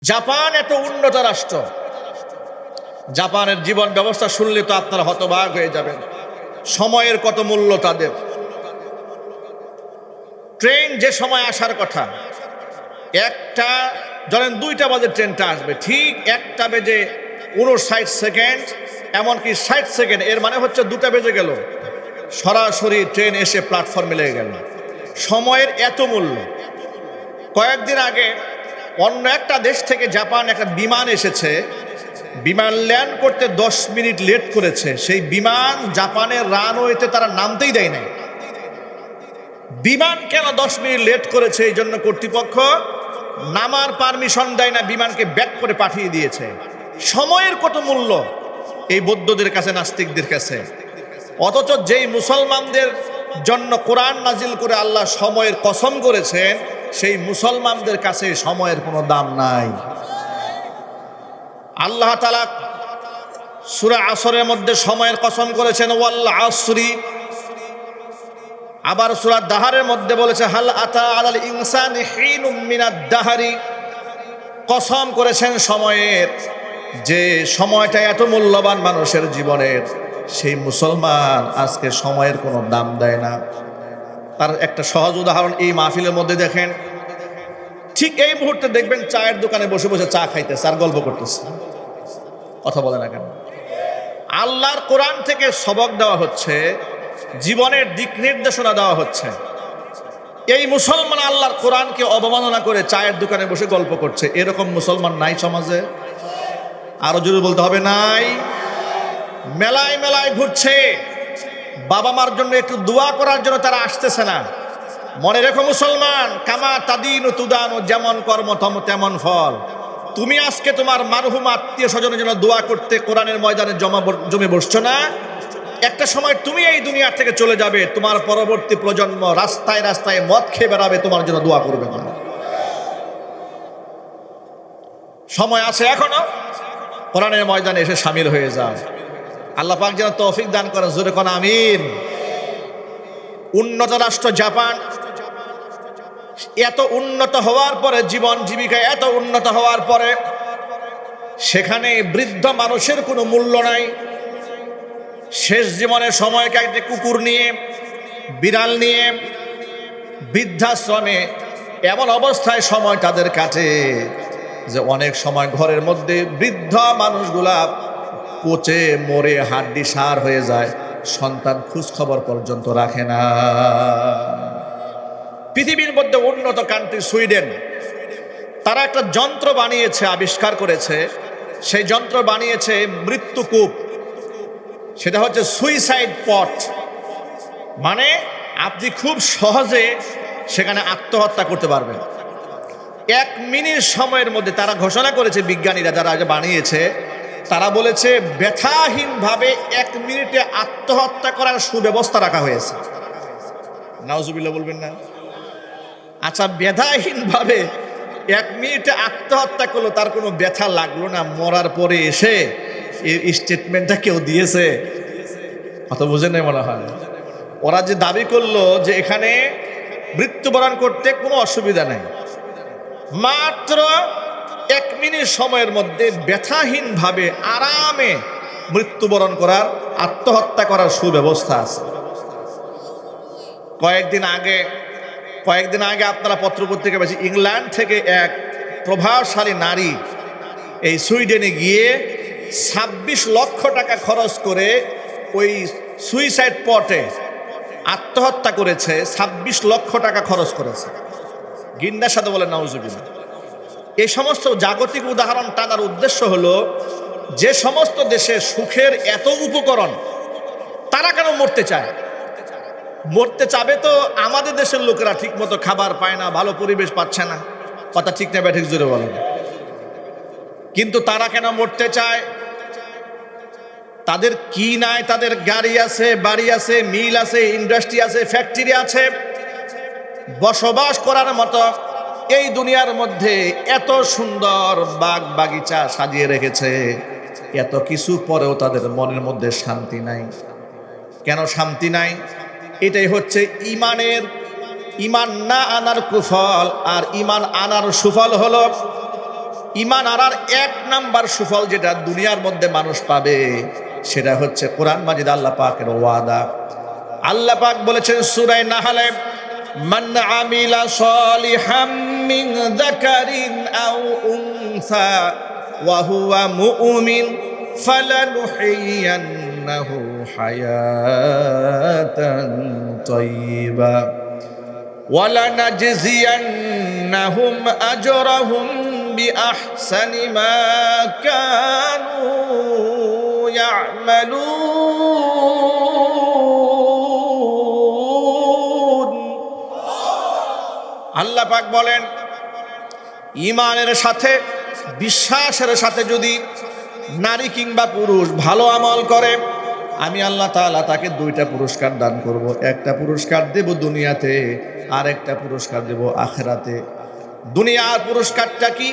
Japan এত উন্নত রাষ্ট্র, জাপানের জীবন ব্যবস্থা শুনলে তো আপনারা হতবাক হয়ে যাবেন। সময়ের কত মূল্য তাদের। ট্রেন যে সময় আসার কথা, একটা ধরেন 2টা বাজে ট্রেনটা আসবে, ঠিক 1টা বেজে 59 সেকেন্ড, এমনকি 60 সেকেন্ড, এর মানে হচ্ছে 2টা বেজে গেল, সরাসরি ট্রেন এসে প্ল্যাটফর্মে লেগে গেল। সময়ের এত মূল্য। কয়েকদিন আগে অন্য একটা দেশ থেকে জাপান একটা বিমান এসেছে, বিমান ল্যান্ড করতে 10 মিনিট লেট করেছে। সেই বিমান জাপানের রানওয়েতে তারা নামতেই দেয় নাই। বিমান কেন 10 মিনিট লেট করেছে, এই জন্য কর্তৃপক্ষ নামার পারমিশন দেয় না, বিমানকে ব্যাক করে পাঠিয়ে দিয়েছে। সময়ের কত মূল্য এই বৌদ্ধদের কাছে, নাস্তিকদের কাছে। অথচ যেই মুসলমানদের জন্য কোরআন নাজিল করে আল্লাহ সময়ের কসম করেছেন, সেই মুসলমানদের কাছে সময়ের কোনো দাম নাই। আল্লাহ তাআলা সূরা আসরের মধ্যে সময়ের কসম করেছেন, ওয়াল আসরি। আবার সূরা দাহরের মধ্যে বলেছে, হাল আতা আলাল ইনসানি হিনুম মিনাদ দাহরি। কসম করেছেন সময়ের, যে সময়টা এত মূল্যবান মানুষের জীবনের, সেই মুসলমান আজকে সময়ের কোনো দাম দেয় না। তার একটা সহজ উদাহরণ এই মাহফিলের মধ্যে দেখেন। ঠিক এই মুহূর্তে দেখবেন চায়ের দোকানে বসে বসে চা খাইতেছে আর গল্প করতেছে, কথা বলে না কেন? আল্লাহর কোরআন থেকে সবক দেওয়া হচ্ছে, জীবনের দিক নির্দেশনা দেওয়া হচ্ছে। এই মুসলমান আল্লাহর কোরআনকে অবমাননা করে চায়ের দোকানে বসে গল্প করছে। এরকম মুসলমান নাই সমাজে? আরো জোরে বলতে হবে, নাই। মেলায় মেলায় ঘুরছে, বাবা মার জন্য একটু দোয়া করার জন্য তারা আসতেছে না। মনে রেখো মুসলমান, কামা তাদিন তুদান, যেমন কর্ম তেমন ফল। তুমি আজকে তোমার মারহুম আত্মীয় স্বজনের জন্য দোয়া করতে কোরআনের ময়দানে জমে বসছো না, একটা সময় তুমি এই দুনিয়া থেকে চলে যাবে, তোমার পরবর্তী প্রজন্ম রাস্তায় রাস্তায় মদ খেয়ে বেড়াবে, তোমার জন্য দোয়া করবে না। সময় আছে এখনো, কোরআনের ময়দানে এসে শামিল হয়ে যাও। আল্লাহ পাক যেন তৌফিক দান করেন, জোরে কোন আমিন। উন্নত রাষ্ট্র জাপান, এত উন্নত হওয়ার পরে, জীবন জীবিকা এত উন্নত হওয়ার পরে, সেখানে বৃদ্ধ মানুষের কোনো মূল্য নাই। শেষ জীবনের সময় কাটে কুকুর নিয়ে, বিড়াল নিয়ে, বৃদ্ধাশ্রমে। এমন অবস্থায় সময় তাদের কাটে যে অনেক সময় ঘরের মধ্যে বৃদ্ধ মানুষগুলা পচে মরে হাড্ডি সার হয়ে যায়, সন্তান খোঁজ খবর পর্যন্ত রাখে না। পৃথিবীর মধ্যে উন্নত কান্ট্রি সুইডেন, তারা একটা যন্ত্র বানিয়েছে, আবিষ্কার করেছে। সেই যন্ত্র বানিয়েছে মৃত্যুকূপ। সেটা হচ্ছে সুইসাইড পট। মানে আপনি খুব সহজে সেখানে আত্মহত্যা করতে পারবেন। 1 মিনিট সময়ের মধ্যে তারা ঘোষণা করেছে, বিজ্ঞানীরা যারা বানিয়েছে, তারা বলেছে ব্যথাহীনভাবে 1 মিনিটে আত্মহত্যা করার সুব্যবস্থা রাখা হয়েছে। নাউজুবিল্লাহ বলবেন না? আচ্ছা, ব্যথাহীনভাবে 1 মিনিটে আত্মহত্যা করলো, তার কোনো ব্যথা লাগলো না, মরার পরে এসে এই স্টেটমেন্টটা কেউ দিয়েছে? কথা বুঝেন নাই মনে হয়। ওরা যে দাবি করলো যে এখানে মৃত্যুবরণ করতে কোনো অসুবিধা নেই, মাত্র 1 মিনিট সময়ের মধ্যে ব্যথাহীনভাবে আরামে মৃত্যুবরণ করার, আত্মহত্যা করার সুব্যবস্থা আছে। কয়েকদিন আগে আপনারা পত্রপত্রিকা পেয়েছি, ইংল্যান্ড থেকে এক প্রভাবশালী নারী এই সুইডেনে গিয়ে 26 লক্ষ টাকা খরচ করে ওই সুইসাইড পটে আত্মহত্যা করেছে। 26 লক্ষ টাকা খরচ করেছে। গিন্নার সাথে বলে নাউজুবিল্লাহ। এই সমস্ত জাগতিক উদাহরণ টানার উদ্দেশ্য হলো, যে সমস্ত দেশে সুখের এত উপকরণ, তারা কেন মরতে চায়? মরতে চাবে তো আমাদের দেশের লোকেরা ঠিক মতো খাবার পায় না, ভালো পরিবেশ পাচ্ছে না। কথা ঠিক না ব্যাঠিক জোরে বলেন? কিন্তু তারা কেন মরতে চায়? তাদের কি নাই? তাদের গাড়ি আছে, বাড়ি আছে, মিল আছে, ইন্ডাস্ট্রি আছে, ফ্যাক্টরি আছে, বসবাস করার মতো এই দুনিয়ার মধ্যে এত সুন্দর বাগ বাগিচা সাজিয়ে রেখেছে। এত কিছু পরেও তাদের মনের মধ্যে শান্তি নাই। কেন শান্তি নাই? এটাই হচ্ছে ইমান না আনার কুফল। আর ইমান আনার সুফল হলো ঈমান আনার এক নাম্বার সুফল যেটা দুনিয়ার মধ্যে মানুষ পাবে সেটা হচ্ছে কোরআন মাজিদ আল্লাহ পাকের ওয়াদা। আল্লাহ পাক বলেছেন সূরা নাহলে, মান আমিলা সালিহাম মিন যাকারিন আও উনসা ওয়া হুয়া মুমিন ফালানুহয়িয়ান্নাহু হায়াতান তাইয়্যিবা ওয়া লানাজজিয়ান্নাহুম আজরাহুম বিআহসানি মা কানু ইয়া'মালুন। আল্লাহ পাক বলেন, ঈমানের সাথে বিশ্বাসের সাথে যদি নারী কিংবা পুরুষ ভালো আমল করে, আমি আল্লাহ তাআলা তাকে দুইটা পুরস্কার দান করব। একটা পুরস্কার দেব দুনিয়াতে, আর একটা পুরস্কার দেব আখিরাতে। দুনিয়ার পুরস্কারটা কি?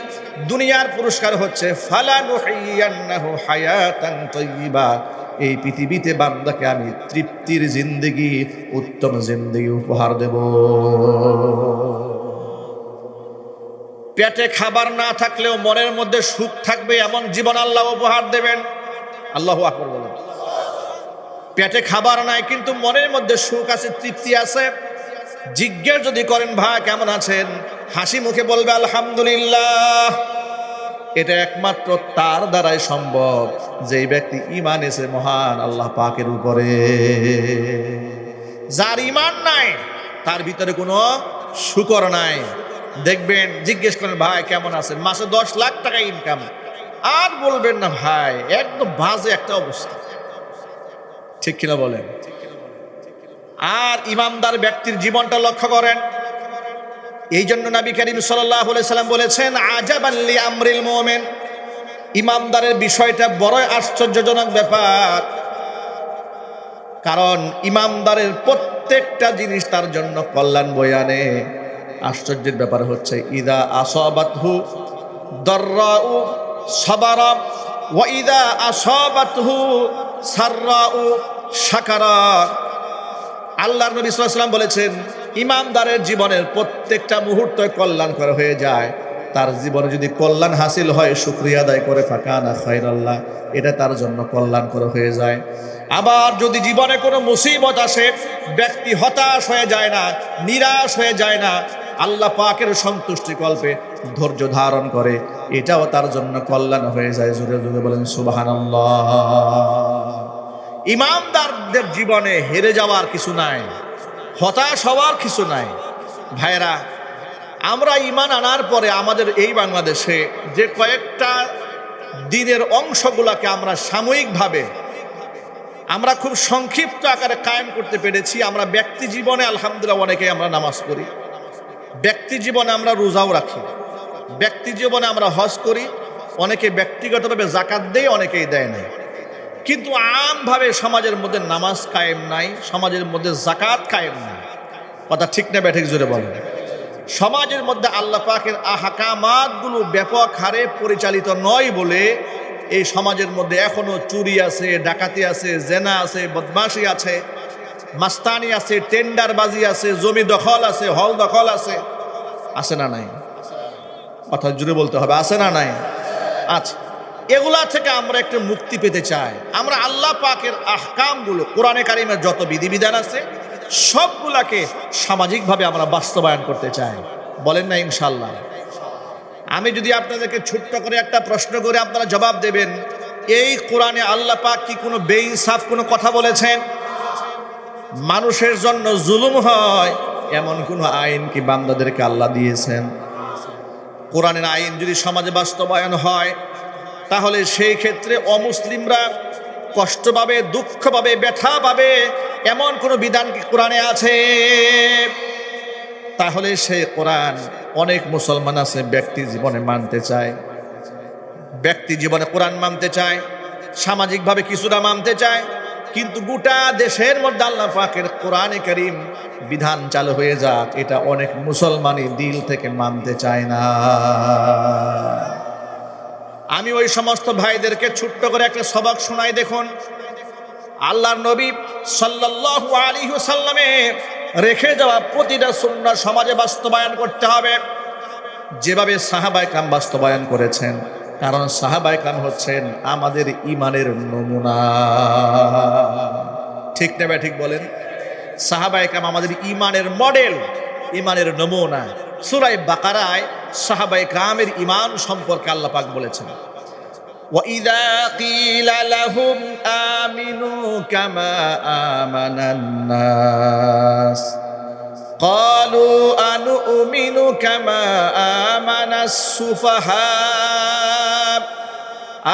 দুনিয়ার পুরস্কার হচ্ছে ফালানুহয়িয়ান্নাহু হায়াতান তাইয়্যিবা, এই পৃথিবীতে বান্দাকে আমি তৃপ্তির জিন্দেগি, উত্তম জিন্দেগি উপহার দেব। পেটে খাবার না থাকলেও মনের মধ্যে সুখ থাকবে এমন জীবন আল্লাহ উপহার দেবেন। আল্লাহু আকবার বলেন। পেটে খাবার নাই কিন্তু মনের মধ্যে সুখ আছে, তৃপ্তি আছে। জিজ্ঞেস যদি করেন ভাই কেমন আছেন, হাসি মুখে বলবে আলহামদুলিল্লাহ। এটা একমাত্র তার দ্বারাই সম্ভব যেই ব্যক্তি ঈমান এনেছে মহান আল্লাহ পাকের উপরে। যার ঈমান নাই তার ভিতরে কোনো শুকর নাই। দেখবেন জিজ্ঞেস করেন ভাই কেমন আছেন, মাসে 10 লাখ টাকা ইনকাম, আর বলবেন না ভাই একদম বাজে একটা অবস্থা। ঠিক কিনা বলেন? আর ইমানদার ব্যক্তির জীবনটা লক্ষ্য করেন। এই জন্য নবী করিম সাল্লাল্লাহু আলাইহি সাল্লাম বলেছেন, আজাবান লি আমরিল মুমিন, ইমানদারের বিষয়টা বড়ই আশ্চর্যজনক ব্যাপার। কারণ ইমানদারের প্রত্যেকটা জিনিস তার জন্য কল্যাণ বয়ে আনে। আশ্চর্যের ব্যাপার হচ্ছে, ইদা আসাবাতহু দাররাউ সাবারা ওয়া ইদা আসাবাতহু সাররাউ শাকারা। আল্লাহর নবী সাল্লাল্লাহু আলাইহি ওয়াসাল্লাম বলেছেন, ইমানদারের জীবনের প্রত্যেকটা মুহূর্ত কল্যাণ করা হয়ে যায়। তার জীবনে যদি কল্যাণ হাসিল হয় শুকরিয়া আদায় করে ফাকানা খায়রাল্লাহ, এটা তার জন্য কল্যাণ করা হয়ে যায়। আবার যদি জীবনে কোনো মুসিবত আসে, ব্যক্তি হতাশ হয়ে যায় না, নিরাশ হয়ে যায় না, আল্লাহ পাকের সন্তুষ্টি কল্পে ধৈর্য ধারণ করে, এটাও তার জন্য কল্যাণ হয়ে যায়। জোরে জোরে বলেন সুবহানাল্লাহ। ইমানদারদের জীবনে হেরে যাওয়ার কিছু নাই, হতাশ হওয়ার কিছু নাই। ভাইরা, আমরা ঈমান আনার পরে আমাদের এই বাংলাদেশে যে কয়েকটা দিনের অংশগুলোকে আমরা সাময়িকভাবে আমরা খুব সংক্ষিপ্ত আকারে কায়েম করতে পেরেছি। আমরা ব্যক্তি জীবনে আলহামদুলিল্লাহ অনেকে আমরা নামাজ পড়ি, ব্যক্তি জীবনে আমরা রোজাও রাখি, ব্যক্তি জীবনে আমরা হজ করি, অনেকে ব্যক্তিগতভাবে যাকাত দেয়, অনেকেই দেয় না। কিন্তু আমভাবে সমাজের মধ্যে নামাজ কায়েম নাই, সমাজের মধ্যে যাকাত কায়েম নাই। কথা ঠিক না ব্যাঠিক জোরে বলেন? সমাজের মধ্যে আল্লাহ পাকের আহকামাতগুলো ব্যাপক হারে পরিচালিত নয় বলে এই সমাজের মধ্যে এখনো চুরি আছে, ডাকাতি আছে, জেনা আছে, বদমাশি আছে, মাস্তানি আছে, টেন্ডারবাজি আছে, জমি দখল আছে, হল দখল আছে। আছে না নাই? কথা জুড়ে বলতে হবে, আছে না নাই? আচ্ছা, এগুলা থেকে আমরা একটু মুক্তি পেতে চাই। আমরা আল্লাহ পাকের আহকামগুলো, কোরআনে কারিমের যত বিধিবিধান আছে সবগুলাকে সামাজিকভাবে আমরা বাস্তবায়ন করতে চাই। বলেন না ইনশাল্লাহ? আমি যদি আপনাদেরকে ছোট্ট করে একটা প্রশ্ন করে আপনারা জবাব দেবেন, এই কোরআনে আল্লাহ পাক কি কোনো বেইনসাফ কোনো কথা বলেছেন? মানুষের জন্য জুলুম হয় এমন কোনো আইন কি বান্দাদেরকে আল্লাহ দিয়েছেন? কোরআনের আইন যদি সমাজে বাস্তবায়ন হয় তাহলে সেই ক্ষেত্রে অমুসলিমরা কষ্ট পাবে, দুঃখ পাবে, ব্যথা পাবে এমন কোনো বিধান কি কোরআনে আছে? তাহলে সেই কোরআন অনেক মুসলমান আছে ব্যক্তি জীবনে মানতে চায়, ব্যক্তি জীবনে কোরআন মানতে চায়, সামাজিকভাবে কিছুটা মানতে চায়, কিন্তু গোটা দেশের মধ্যে আল্লাহ পাকের কোরআনে কারীম বিধান চালু হয়ে যাক, এটা অনেক মুসলমানই দিল থেকে মানতে চায় না। আমি ওই সমস্ত ভাইদেরকে ছোট্ট করে একটা সবক শোনাই। দেখুন, আল্লাহর নবী সাল্লাল্লাহু আলাইহি ওয়াসাল্লামে রেখে যাওয়া প্রতিটা সুন্নাহ সমাজে বাস্তবায়ন করতে হবে। যেভাবে সাহাবায়ে কেরাম বাস্তবায়ন করেছেন, কারণ সাহাবায়ে কেরাম হচ্ছেন আমাদের ঈমানের নমুনা। ঠিক না ঠিক বলেন? সাহাবায়ে কেরাম আমাদের ঈমানের মডেল, ঈমানের নমুনা। সূরা বাকারায় সাহাবায়ে কেরামের ঈমান সম্পর্কে আল্লাহ পাক বলেছেন, وَإِذَا قِيلَ لَهُمْ آمِنُوا كَمَا آمَنَ النَّاسُ قَالُوا أَنُؤْمِنُ كَمَا آمَنَ السُّفَهَاءُ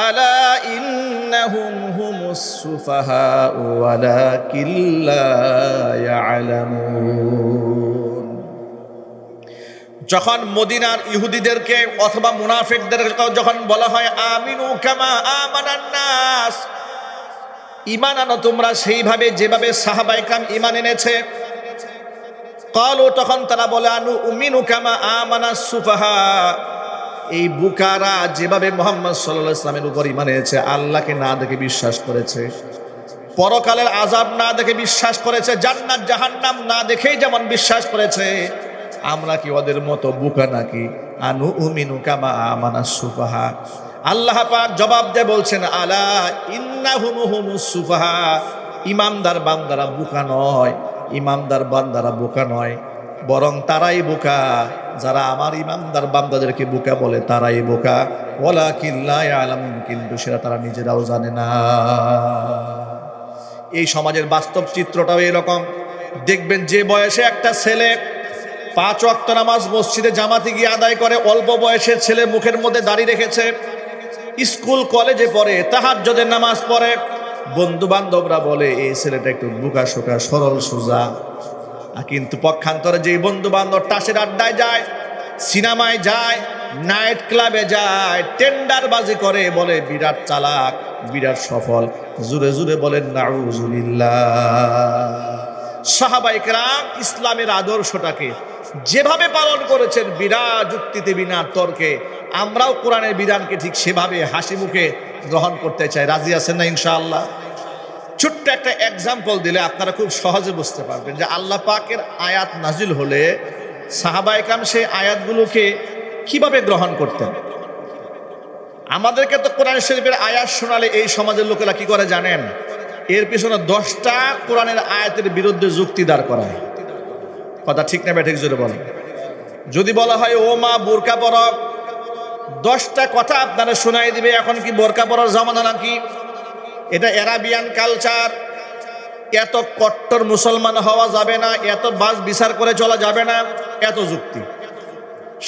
أَلَا إِنَّهُمْ هُمُ السُّفَهَاءُ وَلَكِنْ لَا يَعْلَمُونَ। যখন মদিনার ইহুদিদেরকে অথবা মুনাফিকদেরকে যখন বলা হয় আমিনু কামা আমানান নাস, ঈমান আনো তোমরা সেইভাবে যেভাবে সাহাবায়ে কেরাম ঈমান এনেছে, ক্বালু তখন তারা বলে আনুমিনু কামা আমানাস সুফাহা, এই বুকারা যেভাবে মুহাম্মদ সাল্লাল্লাহু আলাইহি ওয়াসাল্লামের উপর ঈমান এনেছে, আল্লাহকে না দেখে বিশ্বাস করেছে, পরকালের আযাব না দেখে বিশ্বাস করেছে, জান্নাত জাহান্নাম না দেখেই যেমন বিশ্বাস করেছে, আমরা কি ওদের মতো বোকা নাকি? আনুমিনু কামা আমানাস সুফাহা। আল্লাহ পাক জবাব দিয়ে বলছেন আলা ইন্নাহুম হুমুস সুফাহা, ইমানদার বান্দারা বোকা নয়, ইমানদার বান্দারা বোকা নয়, বরং তারাই বোকা যারা আমার ইমানদার বান্দাদেরকে বোকা বলে, তারাই বোকা। ওয়ালাকিন লা ইয়ালামুন, কিন্তু সেটা তারা নিজেরাও জানে না। এই সমাজের বাস্তব চিত্রটাও এরকম। দেখবেন যে বয়সে একটা ছেলে 5 ওয়াক্ত নামাজ মসজিদে জামাতে গিয়ে আদায় করে, অল্প বয়সের ছেলে মুখের মধ্যে দাড়ি রেখেছে, স্কুল কলেজে পড়ে, তাহাজ্জুদের নামাজ পড়ে, বন্ধু বান্ধবরা বলে এই ছেলেটা একটু বোকা শোকা সরল সোজা। কিন্তু পক্ষান্তরে যেই বন্ধু বান্ধব টাসের আড্ডায় যায়, সিনেমায় যায়, নাইট ক্লাবে যায়, টেন্ডারবাজি করে, বলে বিরাট চালাক, বিরাট সফল, জুরে জুরে বলেন নাউজুবিল্লাহ। সাহাবায়ে কেরাম ইসলামের আদর্শটাকে যেভাবে পালন করেছেন বিনা যুক্তিতে বিনা তর্কে, আমরাও কোরআনের বিধানকে ঠিক সেভাবে হাসি মুখে গ্রহণ করতে চাই। রাজি আছেন না ইনশাআল্লাহ? ছোট্ট একটা এক্সাম্পল দিলে আপনারা খুব সহজে বুঝতে পারবেন যে আল্লাহ পাকের আয়াত নাজিল হলে সাহাবায়ে কেরাম সেই আয়াতগুলোকে কিভাবে গ্রহণ করতেন। আমাদেরকে তো কোরআন শরীফের আয়াত শোনালে এই সমাজের লোকেরা কি করে জানেন? এর পিছনে 10টা কোরআনের আয়াতের বিরুদ্ধে যুক্তি দাঁড় করায়। কথা ঠিক না ব্যাঠিক জোরে বলেন? যদি বলা হয় ও মা বোরকা পরো, 10টা কথা আপনারা শোনাই দিবে, এখন কি বোরকা পরার জামানা নাকি, এটা অ্যারাবিয়ান কালচার, এত কট্টর মুসলমান হওয়া যাবে না, এত বাস বিচার করে চলা যাবে না, এত যুক্তি।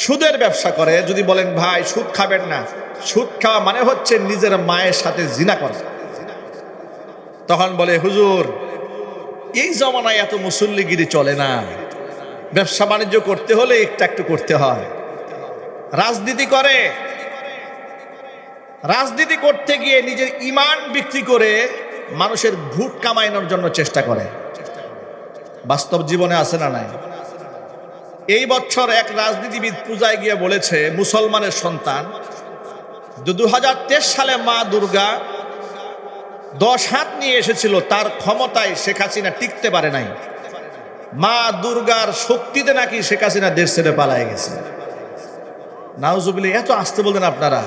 সুদের ব্যবসা করে, যদি বলেন ভাই সুদ খাবেন না, সুদ খাওয়া মানে হচ্ছে নিজের মায়ের সাথে জিনা করা, তখন বলে হুজুর এই জমানায় এত মুসল্লিগিরি চলে না, ব্যবসা বাণিজ্য করতে হলে একটু একটু করতে হয়। রাজনীতি করে, রাজনীতি করতে গিয়ে নিজের ঈমান বিক্রি করে মানুষের ভোট কামানোর জন্য চেষ্টা করে। বাস্তব জীবনে আছে না নাই? এই বছর এক রাজনীতিবিদ পূজায় গিয়ে বলেছে মুসলমানের সন্তান 2023 সালে মা দুর্গা 10 হাত নিয়ে এসেছিল, তার ক্ষমতায় শেখ হাসিনা টিকতে পারে নাই, মা দুর্গার শক্তিতে নাকি শেখ হাসিনা দেশ ছেড়ে পালায় গেছে। নাউজুবিল্লাহ, এত আসতে বলতেন আপনারা?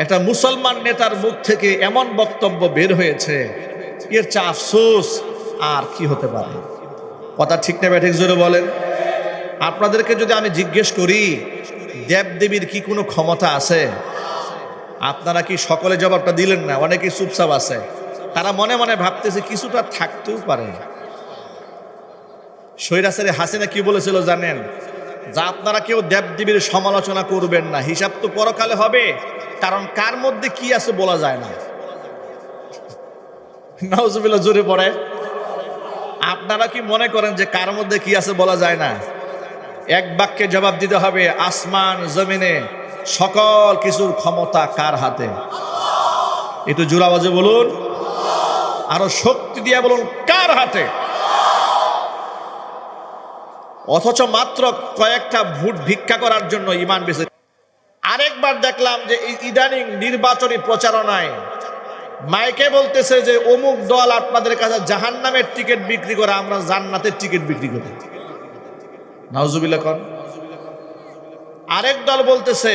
একটা মুসলমান নেতার মুখ থেকে এমন বক্তব্য বের হয়েছে, এর চেয়ে আফসোস আর কি হতে পারে? কথা ঠিক না ব্যাঠিক জোরে বলেন? আপনাদেরকে যদি আমি জিজ্ঞেস করি দেবদেবীর কি কোনো ক্ষমতা আছে, আপনারা কি সকলে জবাবটা দিলেন না? অনেকে চুপচাপ আছে, তারা মনে মনে ভাবতেছে কিছুটা থাকতেও পারে। স্বৈরাচারী হাসিনা কি বলেছিল জানেন? যা আপনারা কেউ দেবদেবীর সমালোচনা করবেন না, হিসাব তো পরকালে হবে, কারণ কার মধ্যে কি আছে বলা যায় না। নাউজুবিল্লাহ, জোরে পড়ে। আপনারা কি মনে করেন যে কার মধ্যে কি আছে বলা যায় না? এক বাক্যে জবাব দিতে হবে, আসমান জমিনে সকল কিছুর ক্ষমতা কার হাতে? একটু জোরে আওয়াজে বলুন, আরো শক্তি দিয়ে বলুন, কার হাতে? অথচ মাত্র কয়েকটা ভোট ভিক্ষা করার জন্য ঈমান বেঁচে। আরেকবার দেখলাম যে এই ইদানিং নির্বাচনী প্রচারণায় মাইকে বলতেছে যে অমুক দল আপনাদের কাছে জাহান্নামের টিকিট বিক্রি করে, আমরা জান্নাতের টিকিট বিক্রি করি। নাউজুবিল্লাহ। আরেক দল বলতেছে,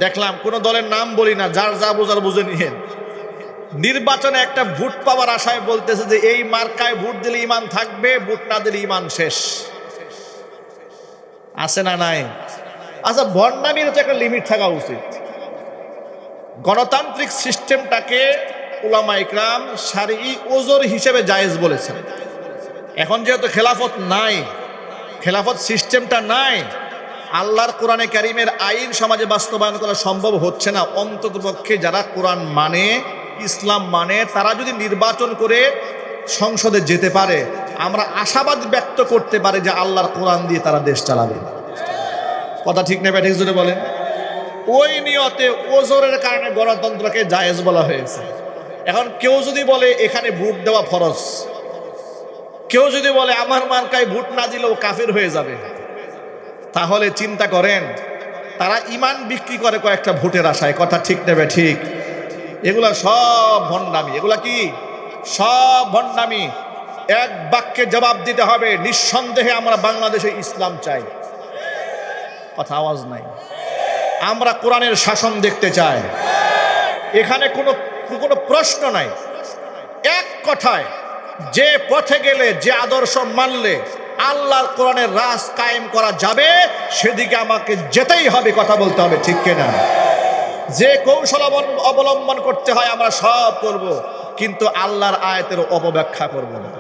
দেখলাম কোন দলের নাম বলি না, যার যা বোঝার বুঝে নিয়েন, নির্বাচনে একটা ভোট পাওয়ার আশায় বলতেছে যে এই মার্কায় ভোট দিলে ইমান থাকবে, ভোট না দিলে ইমান শেষ। আছে না নাই? আচ্ছা, ভণ্ডামির তো একটা লিমিট থাকা উচিত। গণতান্ত্রিক সিস্টেমটাকে উলামা ইকরাম শারঈ ওজর হিসেবে জায়েজ বলেছেন। এখন যেহেতু খেলাফত নাই, খেলাফত সিস্টেমটা নাই, আল্লাহর কোরআনে কারিমের আইন সমাজে বাস্তবায়ন করা সম্ভব হচ্ছে না। অন্ততপক্ষে যারা কোরআন মানে, ইসলাম মানে, তারা যদি নির্বাচন করে সংসদে যেতে পারে, আমরা আশাবাদ ব্যক্ত করতে পারি যে আল্লাহর কোরআন দিয়ে তারা দেশ চালাবে। কথা ঠিক নেবে, ঠিক জোরে বলেন। ওই নিয়তে ওজরের কারণে গণতন্ত্রকে জায়েজ বলা হয়েছে। এখন কেউ যদি বলে এখানে ভোট দেওয়া ফরজ, কেউ যদি বলে আমার মার্কায় ভোট না দিলেও কাফের হয়ে যাবে, তাহলে চিন্তা করেন তারা ইমান বিক্রি করে কয়েকটা ভোটের আশায়। কথা ঠিক নেবে ঠিক? এগুলা সব ভণ্ডামি। এগুলা কি? সব ভণ্ডামি। এক বাক্যে জবাব দিতে হবে, নিঃসন্দেহে আমরা বাংলাদেশে ইসলাম চাই। কথা আওয়াজ নাই। আমরা কোরআনের শাসন দেখতে চাই। এখানে কোনো প্রশ্ন নাই। এক কথায়, যে পথে গেলে, যে আদর্শ মানলে আল্লাহর কোরআনের রাজ কায়েম করা যাবে, সেদিকে আমাকে যেতেই হবে। কথা বলতে হবে, ঠিক কিনা? যে কৌশল অবলম্বন করতে হয় আমরা সব করব, কিন্তু আল্লাহর আয়াতের অপব্যাখ্যা করব না,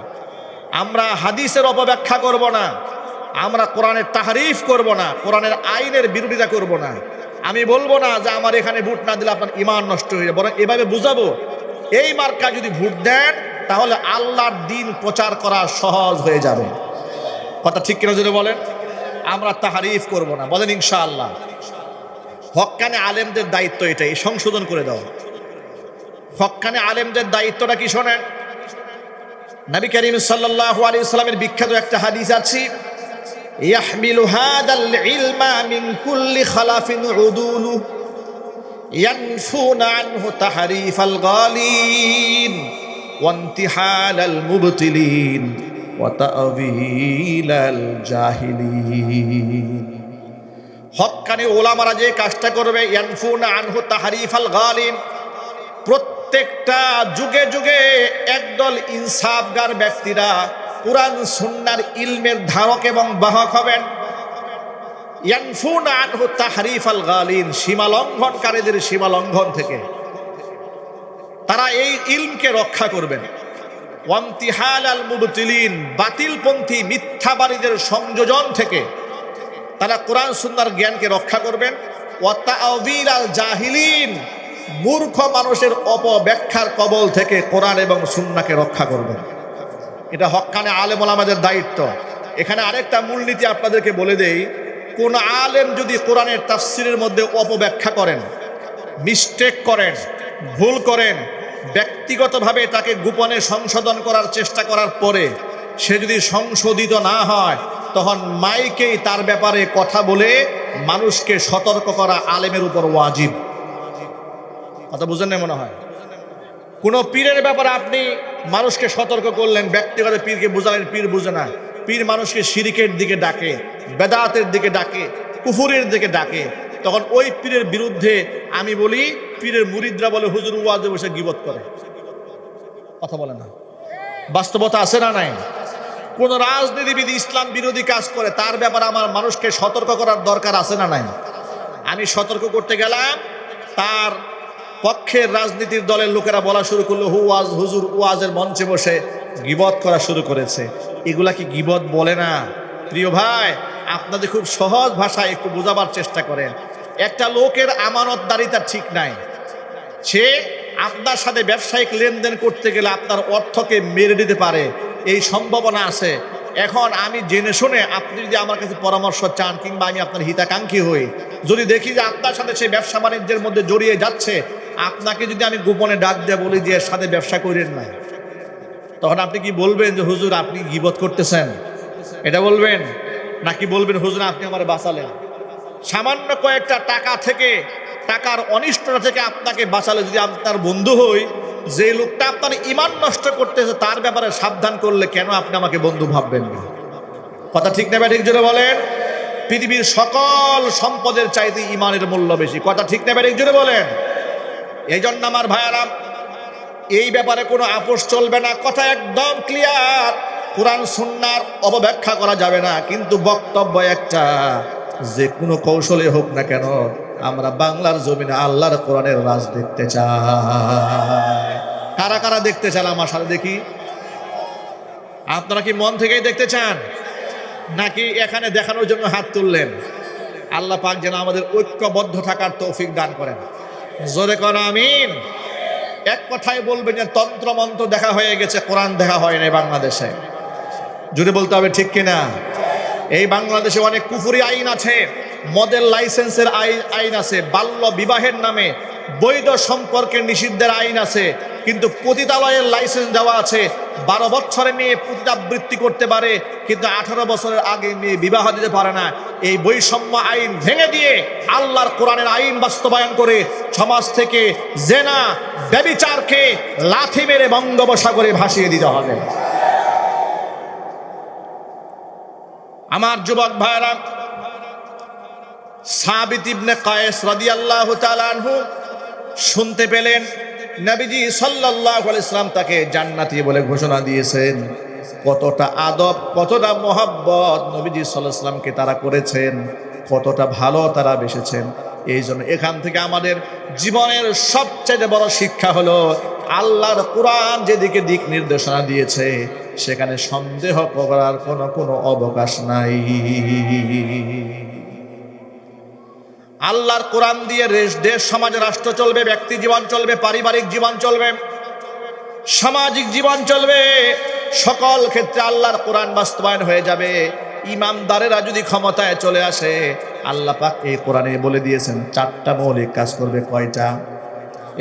আমরা হাদিসের অপব্যাখ্যা করব না, আমরা কোরআনের তাহরিফ করব না, কোরআনের আইনের বিরোধিতা করব না। আমি বলবো না যে আমার এখানে ভোট না দিলে আপনার ঈমান নষ্ট হয়ে যাবে, বরং এভাবে বুঝাবো, এই মার্কা যদি ভোট দেন তাহলে আল্লাহর দ্বীন প্রচার করা সহজ হয়ে যাবে। কথা ঠিক কিনা যদি বলেন? আমরা তাহরিফ করব না, বলেন ইনশাআল্লাহ। হক্কানে আলেমদের দায়িত্ব এটাই, সংশোধন করে দাও। হক্কানে আলেমদের দায়িত্বটা কি শোনেন। নবী করিম সাল্লাল্লাহু আলাইহি ওয়াসাল্লামের বিখ্যাত একটা হাদিস আছে, ইয়াহমিলু হাদাল ইলমা মিন কুল্লি খালাফিন উদুলু ইয়ানফুনা আনহু তাহরিফাল গালিন ওয়া ইনতিহালাল মুবতিলিন ওয়া তা'ওয়িলাল জাহিলিন। হক্কানি ওলামারা যে কাজটা করবে, ইয়ানফুনা আনহু তাহরিফাল গালিন, প্রত্যেকটা যুগে যুগে একদল ইনসাফগার ব্যক্তিরা কুরআন সুন্নাহর ইলমের ধারক এবং বাহক হবেন। ইয়ানফুনা আনহু তাহরিফাল গালিন, সীমালঙ্ঘনকারীদের সীমালঙ্ঘন থেকে তারা এই ইলমকে রক্ষা করবেন। ওয়ান্তিহালাল মুবতিলিন, বাতিলপন্থী মিথ্যাবাদীদের সংযোজন থেকে তারা কোরআন সুন্নাহর জ্ঞানকে রক্ষা করবেন। ওয়া তা'ওয়িলাল জাহিলিন, মূর্খ মানুষের অপব্যাখ্যার কবল থেকে কোরআন এবং সুন্নাহকে রক্ষা করবেন। এটা হক্কানে আলেম ওলামাদের দায়িত্ব। এখানে আরেকটা মূলনীতি আপনাদেরকে বলে দেই, কোন আলেম যদি কোরআনের তাফসিরের মধ্যে অপব্যাখ্যা করেন, মিস্টেক করেন, ভুল করেন, ব্যক্তিগতভাবে তাকে গোপনে সংশোধন করার চেষ্টা করার পরে সে যদি সংশোধিত না হয়, তখন মাইকেই তার ব্যাপারে কথা বলে মানুষকে সতর্ক করা আলেমের উপর ওয়াজিব। কথা বুঝেন না মনে হয়? কোন পীরের ব্যাপারে আপনি মানুষকে সতর্ক করলেন, ব্যক্তিগত পীরকে বুঝালেন, পীর বুঝে না, পীর মানুষকে শিরিকের দিকে ডাকে, বেদাতের দিকে ডাকে, কুফুরের দিকে ডাকে, তখন ওই পীরের বিরুদ্ধে আমি বলি, পীরের মুরিদরা বলে হুজুর ওয়াজে বসে গীবত করে। কথা বলে না? বাস্তবতা আছে না নাই? কোন রাজনীতিবিদ ইসলাম বিরোধী কাজ করে, তার ব্যাপারে আমার মানুষকে সতর্ক করার দরকার আছে না নাই? আমি সতর্ক করতে গেলাম, তার পক্ষের রাজনীতির দলের লোকেরা বলা শুরু করলো হুজুর ওয়াজের মঞ্চে বসে গীবত করা শুরু করেছে। এগুলা কি গীবত বলে না? প্রিয় ভাই, আপনাদের খুব সহজ ভাষায় একটু বোঝাবার চেষ্টা করেন। একটা লোকের আমানতদারিতা ঠিক নাই, সে আপনার সাথে ব্যবসায়িক লেনদেন করতে গেলে আপনার অর্থকে মেরে দিতে পারে, এই সম্ভাবনা আছে। এখন আমি জেনে শুনে আপনি যদি আমার কাছে পরামর্শ চান, কিংবা আমি আপনার হিতাকাঙ্ক্ষী হই, যদি দেখি যে আপনার সাথে সেই ব্যবসা বাণিজ্যের মধ্যে জড়িয়ে যাচ্ছে, আপনাকে যদি আমি গোপনে ডাক দিয়ে বলি যে এর সাথে ব্যবসা করেন না, তখন আপনি কি বলবেন যে হুজুর আপনি গীবত করতেছেন, এটা বলবেন? নাকি বলবেন হুজুর আপনি আমার বাঁচালেন? সামান্য কয়েকটা টাকা থেকে, টাকার অনিষ্টতা থেকে আপনাকে বাঁচালে যদি আপনার বন্ধু হই, যে লোকটা আপনার ঈমান নষ্ট করতেছে তার ব্যাপারে সাবধান করলে কেন আপনি আমাকে বন্ধু ভাববেন না? কথা ঠিক না ঠিক জোরে বলেন? পৃথিবীর সকল সম্পদের চাইতে ইমানের মূল্য বেশি। কথা ঠিক নেবেন একজনে বলেন। এই জন্য আমার ভাইয়ারা, এই ব্যাপারে কোনো আপোষ চলবে না, কথা একদম ক্লিয়ার। কোরআন সুন্নাহর অপব্যাখ্যা করা যাবে না, কিন্তু বক্তব্য একটা, যে কোনো কৌশলে হোক না কেন আমরা বাংলার জমিনে আল্লাহর কোরআনের রাজ দেখতে চাই। কারা কারা দেখতে চান আমার সাথে দেখি? আপনারা কি মন থেকেই দেখতে চান, নাকি এখানে দেখানোর জন্য হাত তুললেন? আল্লাহ পাক যেন আমাদের ঐক্যবদ্ধ থাকার তৌফিক দান করেন। জোরে কর আমিন। এক কথায় বলবেন যে তন্ত্র মন্ত্র দেখা হয়ে গেছে, কোরআন দেখা হয় না বাংলাদেশে। জোরে বলতে হবে ঠিক কিনা? এই বাংলাদেশে অনেক কুফরি আইন আছে, মদের লাইসেন্সের আইন আছে, বাল্য বিবাহের নামে বৈধ সম্পর্কের নিষিদ্ধের আইন আছে, কিন্তু পতিতালয়ের লাইসেন্স দেওয়া আছে। 12 বছরের মেয়ে পতিতাবৃত্তি করতে পারে, কিন্তু 18 বছরের আগে মেয়ে বিবাহ দিতে পারে না। এই বৈষম্য আইন ভেঙে দিয়ে আল্লাহর কোরআনের আইন বাস্তবায়ন করে সমাজ থেকে জেনা ব্যভিচারকে লাথি মেরে বঙ্গোপসাগরে ভাসিয়ে দিতে হবে। আমার যুবক ভাইরা, সাবিত ইবনে কায়েস রাদিয়াল্লাহু তাআলা আনহু শুনতে পেলেন নবীজি সাল্লাল্লাহু আলাইহি সাল্লাম তাকে জান্নাতি বলে ঘোষণা দিয়েছেন। কতটা আদব, কতটা মোহাব্বত নবীজি সাল্লাল্লাহু আলাইহি সাল্লামকে তারা করেছেন, কতটা ভালো তারা বেসেছেন। এই জন্য এখান থেকে আমাদের জীবনের সবচেয়ে বড় শিক্ষা হলো, আল্লাহর কোরআন যেদিকে দিক নির্দেশনা দিয়েছে সেখানে সন্দেহ করার কোনো অবকাশ নাই। আল্লাহর কোরআন দিয়ে দেশ সমাজ রাষ্ট্র চলবে, ব্যক্তি জীবন চলবে, পারিবারিক জীবন চলবে, সামাজিক জীবন চলবে। সকল ক্ষেত্রে আল্লাহর কোরআন বাস্তবায়ন হয়ে যাবে। ইমামদারেরা যদি ক্ষমতায় চলে আসে, আল্লাহ পাক এই কোরআনে বলে দিয়েছেন 4টা মৌলিক কাজ করবে। কয়টা?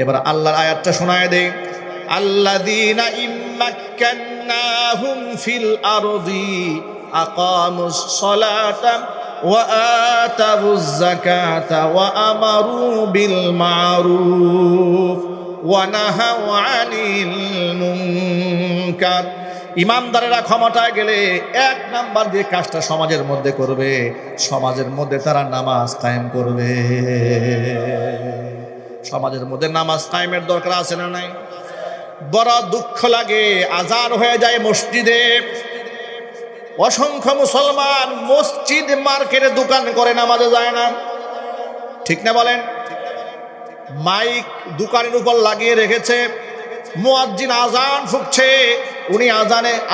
এবার আল্লাহর আয়াতটা শোনায় দেই। আল্লাযীনা ইম্মাক্কান্নাহুম ফিল আরদি আকামুস সালাতা ওয়া আতাবুজ যাকাতা ওয়া আমারু বিল মারুফ ওয়া নাহাউ আনিল মুনকার। ইমামদারেরা ক্ষমতায় গেলে 1 নাম্বার যে কাজটা সমাজের মধ্যে করবে, সমাজের মধ্যে তারা নামাজ কায়েম করবে। সমাজের মধ্যে নামাজ কায়েমের দরকার আছে না নাই? বড় দুঃখ লাগে, আজান হয়ে যায় মসজিদে, অসংখ্য মুসলমান মসজিদ মার্কেটে দোকান করে নামাজে যায় না। ঠিক না বলেন? মাইক দোকানের উপর লাগিয়ে রেখেছে, মুয়াজ্জিন আজান ফুঁকছে, উনি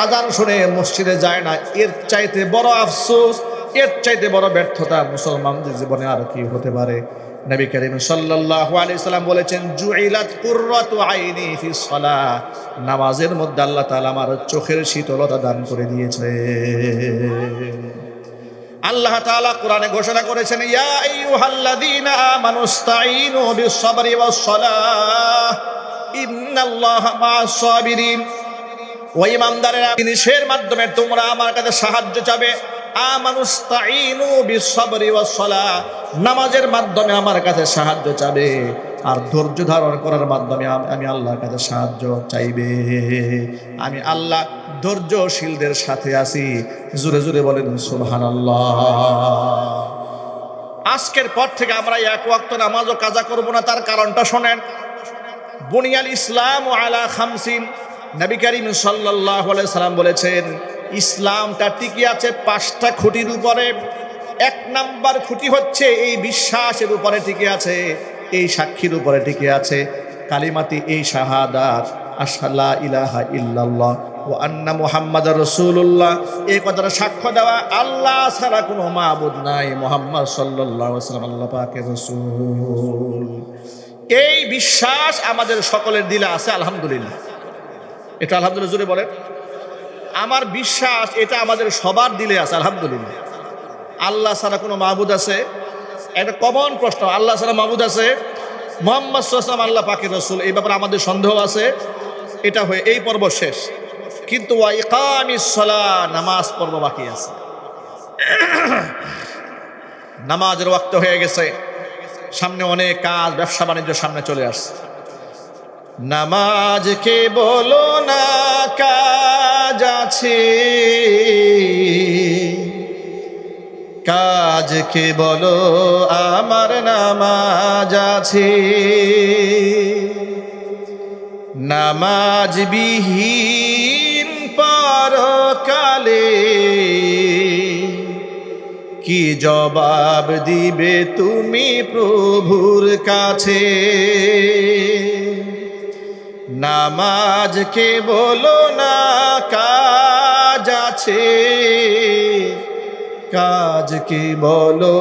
আজান শুনে মসজিদে যায় না। এর চাইতে বড় আফসোস, এর চাইতে বড় ব্যর্থতা মুসলমানদের জীবনে আর কি হতে পারে? নবী করিম সাল্লাল্লাহু আলাইহি সাল্লাম বলেছেন, জুইলাত কুররাতু আইনি ফিস সালাহ, নামাজের মধ্যে আল্লাহ তাআলা আমার চোখের শীতলতা দান করে দিয়েছে। আল্লাহ তাআলা কোরআনে ঘোষণা করেছেন, ইয়া আইয়ুহাল্লাযীনা আমানুস্তাঈনু বিস-সাবরি ওয়াস-সালাহ ইন্নাল্লাহা মা'আস সাবিরিন। ওই ইমানদারেরা, জিনিসের মাধ্যমে তোমরা আমার কাছে সাহায্য চাবে। আমানুস্তাঈনু বিস-সাবরি ওয়াস-সালাহ, নামাজের মাধ্যমে আমার কাছে সাহায্য চাবে, আর ধৈর্য ধারণ করার মাধ্যমে আমি আল্লাহর কাছে সাহায্য চাইবে। আমি আল্লাহ ধৈর্যশীলদের সাথে আছি। জোরে জোরে বলেন সুবহানাল্লাহ। আজকের পর থেকে আমরা 1 ওয়াক্ত নামাজও কাজা করব না। তার কারণটা শোনেন। বুনিয়াল ইসলাম আলা 50, নবী করিম সাল্লাল্লাহু আলাইহি সাল্লাম বলেছেন, ইসলামটা টিকে আছে 5টা খুঁটির উপরে। 1 নাম্বার খুঁটি হচ্ছে এই বিশ্বাসের উপরে টিকে আছে, এই সাক্ষীর উপরে টিকে আছে। কালিমাতি এই শাহাদাত, আশহাদু ইলাহা ইল্লাল্লাহ ওয়া আন্না মুহাম্মাদার রাসূলুল্লাহ, এই কথাটা সাক্ষ্য দেওয়া আল্লাহ ছাড়া কোনো মাবুদ নাই, মুহাম্মদ সাল্লাল্লাহু আলাইহি ওয়াসাল্লাম আল্লাহ পাকের রাসূল। এই বিশ্বাস আমাদের সকলের দিলে আছে, আলহামদুলিল্লাহ। এটা আলহামদুলিল্লাহ জোরে বলেন। আমার বিশ্বাস এটা আমাদের সবার দিলে আছে, আলহামদুলিল্লাহ। আল্লাহ ছাড়া কোনো মাবুদ আছে? একটা কমন প্রশ্ন, আল্লাহ ছাড়া মাবুদ আছে? মুহাম্মদ সাল্লাল্লাহু আলাইহি ওয়াসাল্লাম আল্লাহ পাকের রাসূল, এই ব্যাপারে আমাদের সন্দেহ আছে। এটা হয়ে এই পর্ব শেষ, কিন্তু ওয়া ইকামিস সালাহ, নামাজ পর্ব বাকি আছে। নামাজের ওয়াক্ত হয়ে গেছে, সামনে অনেক কাজ, ব্যবসা বাণিজ্য সামনে চলে আসছে। নামাজকে বলো না কাজ আছে, কাজ কে বলো আমার নামাজ আছে, নামাজ বিহীন পরকালে কি জবাব দিবে তুমি প্রভুর কাছে। নামাজ কে বলো না কাজ আছে, কাজ কি বলো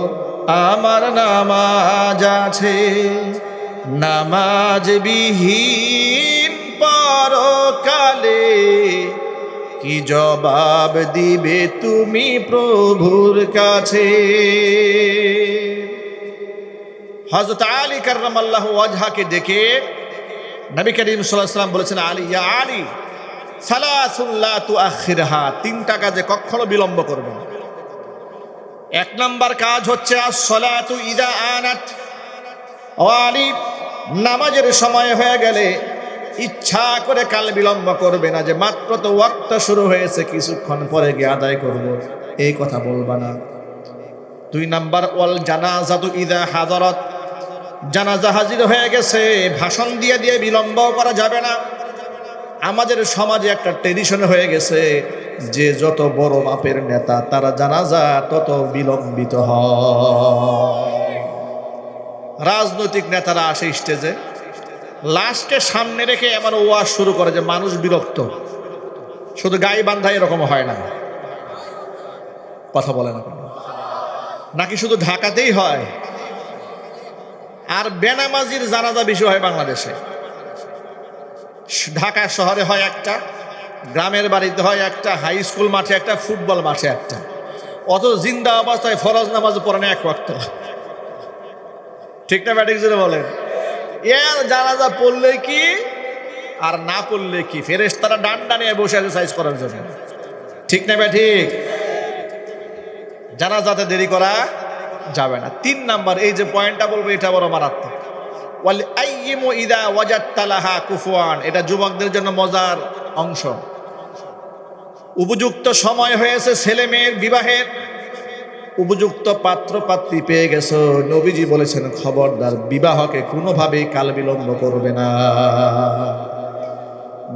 আমার নামাজ আছে, নামাজ বিহীন পরকালে কি জবাব দিবে তুমি প্রভুর কাছে। হযরত আলী কাররামাল্লাহু ওয়াজহাকে ডেকে নবী করিম সাল্লাল্লাহু আলাইহি ওয়াসাল্লাম বলেছেন, আলী ইয়া আলী সালাসুন লা তুআখিরহা, তিনটা কাজে কখনো বিলম্ব করবে না। এক নাম্বার কাজ হচ্ছে আস-সালাতু ইযা আনাত। ও আলী, নামাজের সময় হয়ে গেলে ইচ্ছা করে কাল বিলম্ব করবে না, যে মাত্র তো ওয়াক্ত শুরু হয়েছে কিছুক্ষণ পরে গিয়ে আদায় করব, এই কথা বলবা না। দুই নাম্বার ওয়াল জানাজাতু ইযা হাদারাত, জানাজা হাজির হয়ে গেছে, ভাষণ দিয়ে দিয়ে বিলম্ব করা যাবে না। আমাদের সমাজে একটা ট্রেডিশন হয়ে গেছে যে যত বড় মাপের নেতা তারা জানাজা তত বিলম্বিত হয়। রাজনৈতিক নেতারা আসে স্টেজে, লাশকে সামনে রেখে এমন ওয়াজ শুরু করে যে মানুষ বিরক্ত। শুধু গায়ে বান্ধা এরকম হয় না, কথা বলে না নাকি শুধু ঢাকাতেই হয়? আর বেনামাজির জানাজা বেশি হয় বাংলাদেশে। ঢাকা শহরে হয় একটা, গ্রামের বাড়িতে হয় একটা, হাই স্কুল মাঠে একটা, ফুটবল মাঠে একটা। অত জিন্দা অবস্থায় ফরজ নামাজ পড়ে না এক ওয়াক্ত। ঠিক না ব্যাটিক জুড়ে বলেন? এর জানাজা পড়লে কি আর না পড়লে কি, ফেরেশতারা ডান্ডা নিয়ে বসে আছে সাইজ করার জন্য। ঠিক না ব্যাঠিক? জানাজাতে দেরি করা যাবে না। তিন নাম্বার, এই যে পয়েন্টটা বলবো এটা বড় মারাত্মক। ওয়াল আইয়িমু ইযা ওয়াজাদতা লাহা কুফুয়ান, এটা যুবকদের জন্য মজার অংশ। উপযুক্ত সময় হয়েছে ছেলে মেয়ের বিবাহের, উপযুক্ত পাত্র পাত্রী পেয়ে গেছো, নবীজি বলেছেন খবরদার বিবাহকে কোনোভাবেই কাল বিলম্ব করবে না।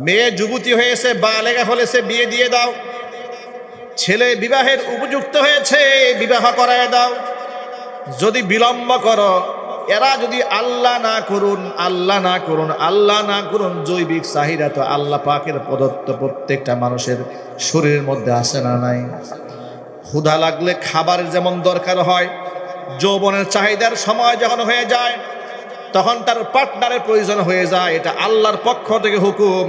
মেয়ে যুবতী হয়েছে, বালেগা হয়েছে, বিয়ে দিয়ে দাও। ছেলে বিবাহের উপযুক্ত হয়েছে, বিবাহ করায় দাও। যদি বিলম্ব করো, এরা যদি আল্লাহ না করুন, আল্লাহ না করুন, আল্লাহ না করুন, জৈবিক চাহিদা তো আল্লাহ পাকের প্রদত্ত প্রত্যেকটা মানুষের শরীরের মধ্যে আসে না নাই? ক্ষুধা লাগলে খাবারের যেমন দরকার হয়, যৌবনের চাহিদার সময় যখন হয়ে যায় তখন তার পার্টনারের প্রয়োজন হয়ে যায়। এটা আল্লাহর পক্ষ থেকে হুকুম,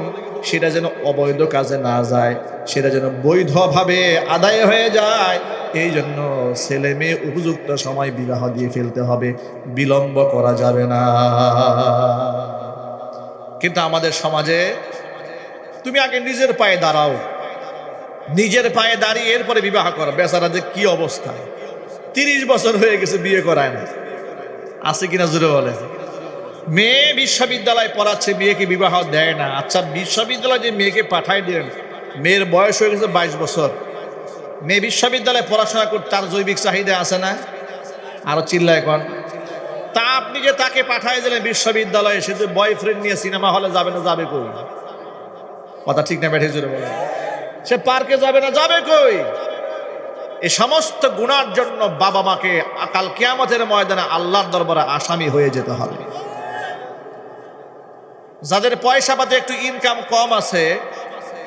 সেটা যেন অবৈধ কাজে না যায়, সেটা যেন বৈধভাবে আদায় হয়ে যায়। এই জন্য ছেলে মেয়ে উপযুক্ত সময় বিবাহ দিয়ে ফেলতে হবে, বিলম্ব করা যাবে না। কিন্তু আমাদের সমাজে তুমি আগে নিজের পায়ে দাঁড়াও, নিজের পায়ে দাঁড়িয়ে এরপরে বিবাহ করো। বেচারা যে কি অবস্থা, 30 বছর হয়ে গেছে বিয়ে করায় না, আছে কিনা জুড়ে বলে? মেয়ে বিশ্ববিদ্যালয়ে পড়াচ্ছে, মেয়েকে বিবাহ দেয় না। আচ্ছা, বিশ্ববিদ্যালয়ে যে মেয়েকে পাঠাই দিলেন, মেয়ের বয়স হয়ে গেছে 22 বছর, মেয়ে বিশ্ববিদ্যালয়ে পড়াশোনা করতে তার জৈবিক চাহিদা আছে না? আরো চিল্লায় এখন। তা আপনি যে তাকে পাঠাই দিলেন বিশ্ববিদ্যালয়ে, সে যে বয়ফ্রেন্ড নিয়ে সিনেমা হলে যাবে না, যাবে কই? কথা ঠিক না ব্যাঠে জুড়ে বলে? সে পার্কে যাবে না, যাবে কই? এই সমস্ত গুনার জন্য বাবা মাকে কাল কিয়ামতের ময়দানে আল্লাহর দরবারে আসামি হয়ে যেতে হবে। যাদের পয়সা পাতে একটু ইনকাম কম আছে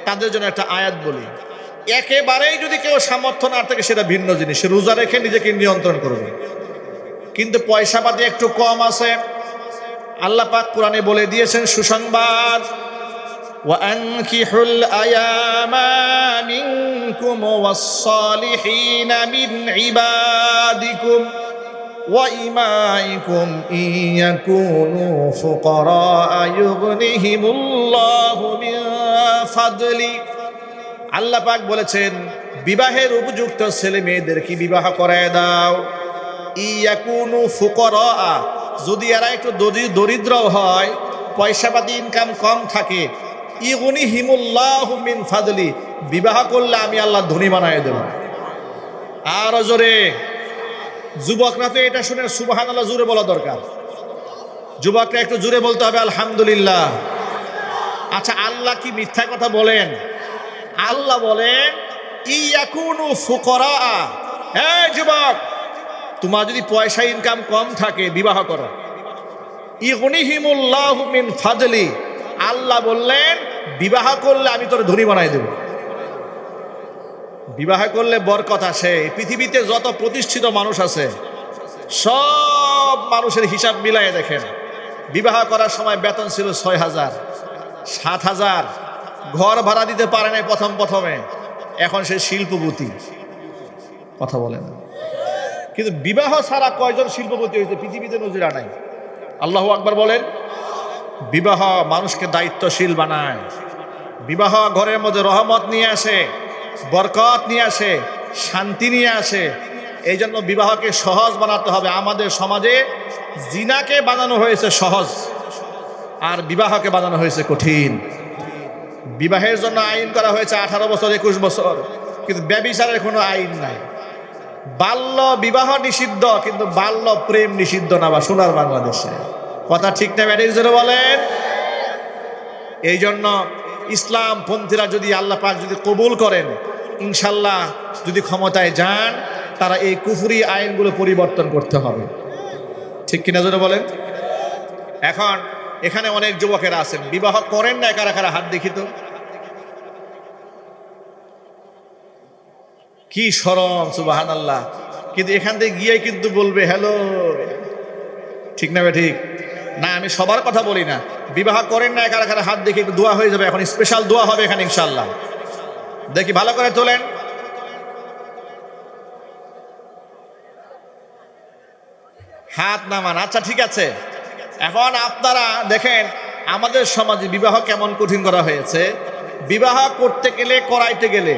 তাদের জন্য একটা আয়াত বলি, একেবারেই যদি কেউ সামর্থ্য না থাকে সেটা ভিন্ন জিনিস, সে রোজা রেখে নিজেকে নিয়ন্ত্রণ করবে। কিন্তু পয়সা পাতে একটু কম আছে, আল্লাহ পাক কোরআনে বলে দিয়েছেন সুসংবাদ, وَأَنكِحُوا الْأَيَامَ مِنكُمْ وَالصَّالِحِينَ مِنْ عِبَادِكُمْ وَإِمَائِكُمْ إِنْ يَكُونُوا فُقَرَاءَ يُغْنِهِمُ اللَّهُ مِنْ فَضْلِهِ। আল্লাহ পাক বলেছেন বিবাহের উপযুক্ত ছেলে মেয়েদেরকে বিবাহ করায় দাও। ইয়াকুনু ফুকরা, যদি এরা একটু দরিদ্র হয়, পয়সাপাতি ইনকাম কম থাকে, ইগনিহিমুল্লাহু মিন ফাদলি, বিবাহ করলে আমি আল্লাহ ধনী বানায় দেব। আর জোরে যুবকরা তো এটা শুনে সুবহানাল্লাহ জোরে বলা দরকার। যুবকরা একটু জোরে বলতে হবে আলহামদুলিল্লাহ। আচ্ছা, আল্লাহ কি মিথ্যা কথা বলেন? আল্লাহ বলেন ইয়াকুনু ফুকরা। এই যুবক, তোমার যদি পয়সা ইনকাম কম থাকে বিবাহ করো। ইগনিহিমুল্লাহু মিন ফাদলি, আল্লাহ বললেন বিবাহ করলে আমি তোর ধনী বানাই দেব। বিবাহ করলে বরকত আসে। পৃথিবীতে যত প্রতিষ্ঠিত মানুষ আছে সব মানুষের হিসাব মিলাইয়ে দেখেন, বিবাহ করার সময় বেতন ছিল 6,000, 7,000, ঘর ভাড়া দিতে পারে নাই প্রথমে, এখন সে শিল্পপতি। কথা বলে না, কিন্তু বিবাহ ছাড়া কয়জন শিল্পপতি হয়েছে পৃথিবীতে নজির নাই। আল্লাহু আকবার বলেন। বিবাহ মানুষকে দায়িত্বশীল বানায়। বিবাহ ঘরের মধ্যে রহমত নিয়ে আসে, বরকত নিয়ে আসে, শান্তি নিয়ে আসে। এই জন্য বিবাহকে সহজ বানাতে হবে। আমাদের সমাজে জিনাকে বানানো হয়েছে সহজ, আর বিবাহকে বানানো হয়েছে কঠিন। বিবাহের জন্য আইন করা হয়েছে 18 বছর, 21 বছর, কিন্তু ব্যভিচারের কোনো আইন নাই। বাল্য বিবাহ নিষিদ্ধ, কিন্তু বাল্য প্রেম নিষিদ্ধ না, বা সোনার বাংলাদেশে। কথা ঠিক না ব্যাটিক জোরে বলেন? এই জন্য ইসলাম পন্থীরা যদি আল্লাহ পাক যদি কবুল করেন, ইনশাল্লাহ যদি ক্ষমতায় যান, তারা এই কুফরি আইনগুলো পরিবর্তন করতে হবে। ঠিক কিনা জোরে বলেন? এখন এখানে অনেক যুবকেরা আছেন বিবাহ করেন না, কারা কারা হাত দেখি তো। কি শরম, সুবহানাল্লাহ। কিন্তু এখান থেকে গিয়ে কিন্তু বলবে হ্যালো। ঠিক না ঠিক না? আমি সবার কথা বলি না। বিবাহ করেন না কারা কারা হাত দেখে একটু দোয়া হয়ে যাবে। এখন স্পেশাল দোয়া হবে এখানে ইনশাআল্লাহ। দেখি ভালো করে তোলেন। হাত নামান। আচ্ছা ঠিক আছে। এখন আপনারা দেখেন আমাদের সমাজে বিবাহ কেমন কঠিন করা হয়েছে। বিবাহ করতে গেলে, করাইতে গেলে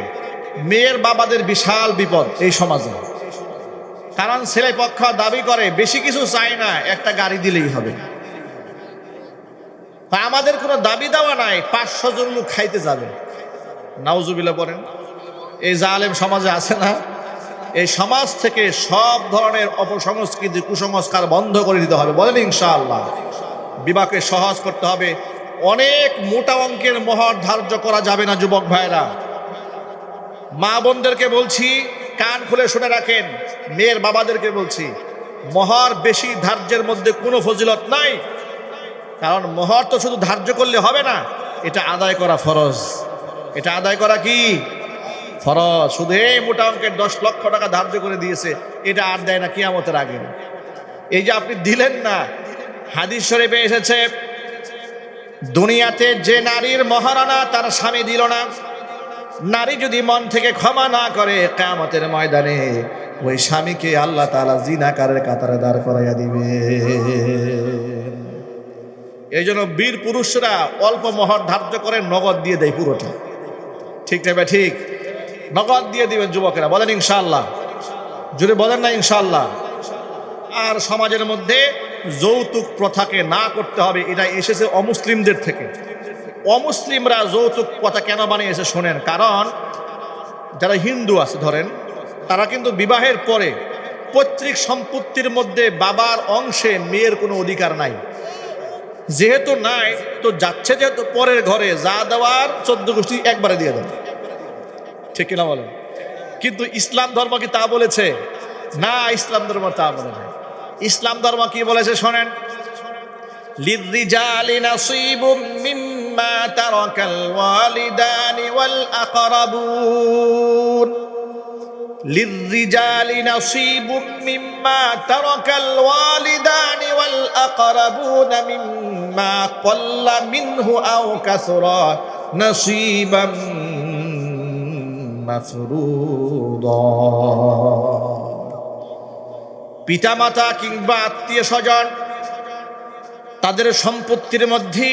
মেয়ের বাবাদের বিশাল বিপদ এই সমাজে। কারণ ছেলে পক্ষ দাবি করে বেশি কিছু চায় না, একটা গাড়ি দিলেই হবে। আমাদের কোনো দাবি দেওয়া নাই, 500 জন লোক খাইতে যাবে। নাউজুবিল্লাহ পড়েন। এই জালেম সমাজে আছে না, এই সমাজ থেকে সব ধরনের অপসংস্কৃতি, কুসংস্কার বন্ধ করে দিতে হবে। বলেন ইনশাআল্লাহ। বিবাহকে সহজ করতে হবে। অনেক মোটা অঙ্কের মোহর ধার্য করা যাবে না যুবক ভাইরা। মা বোনদেরকে বলছি, কান খুলে শুনে রাখেন। মেয়ের বাবাদেরকে বলছি, মোহর বেশি ধার্যের মধ্যে কোনো ফজিলত নাই। কারণ মোহর তো শুধু ধার্য করলে হবে না, এটা আদায় করা ফরজ। এটা আদায় করা কি ফরজ। শুধু এই মোটা অঙ্কের 10 লক্ষ টাকা ধার্য করে দিয়েছে, এটা আর দেয় না কিয়ামতের আগে। এই যে আপনি দিলেন না, হাদিস শরীফে এসেছে দুনিয়াতে যে নারীর মহারানা তার স্বামী দিল না, নারী যদি মন থেকে ক্ষমা না করে, কিয়ামতের ময়দানে ওই স্বামীকে আল্লাহ তাআলা জিনাকারের কাতারে দাঁড় করাইয়া দিবে। এই জন্য বীর পুরুষরা অল্প মোহর ধার্য করে নগদ দিয়ে দেয় পুরোটা। ঠিক না ভাই? ঠিক, নগদ দিয়ে দিবেন যুবকেরা। বলেন ইনশাআল্লাহ। জোরে বলেন না ইনশাআল্লাহ। আর সমাজের মধ্যে যৌতুক প্রথাকে না করতে হবে। এটা এসেছে অমুসলিমদের থেকে। অমুসলিমরা যৌতুক প্রথা কেন বানিয়েছে শোনেন। কারণ যারা হিন্দু আছে ধরেন, তারা কিন্তু বিবাহের পরে পৈতৃক সম্পত্তির মধ্যে বাবার অংশে মেয়ের কোনো অধিকার নাই। যেহেতু নাই, তো যাচ্ছে যেহেতু পরের ঘরে যা দেওয়ার 14 গোষ্ঠী একবারে দিয়ে দেবে। ঠিক কিনা বলেন? কিন্তু ইসলাম ধর্ম কি তা বলেছে? না, ইসলাম ধর্ম তা বলে না। ইসলাম ধর্ম কি বলেছে শোনেন। লিররিজালি নাসীবুম মিম্মা তারাকাল ওয়ালিদানি ওয়াল আকরাবুন। লিররিজালি নাসীবুম মিম্মা তারাকাল ওয়ালিদানি ওয়াল আকরাবুন মিম্মা ক্বাল্লা মিনহু আও কাসরা নাসীবাম মাফরুদা। পিতামাতা কিংবা আত্মীয় স্বজন, তাদের সম্পত্তির মধ্যে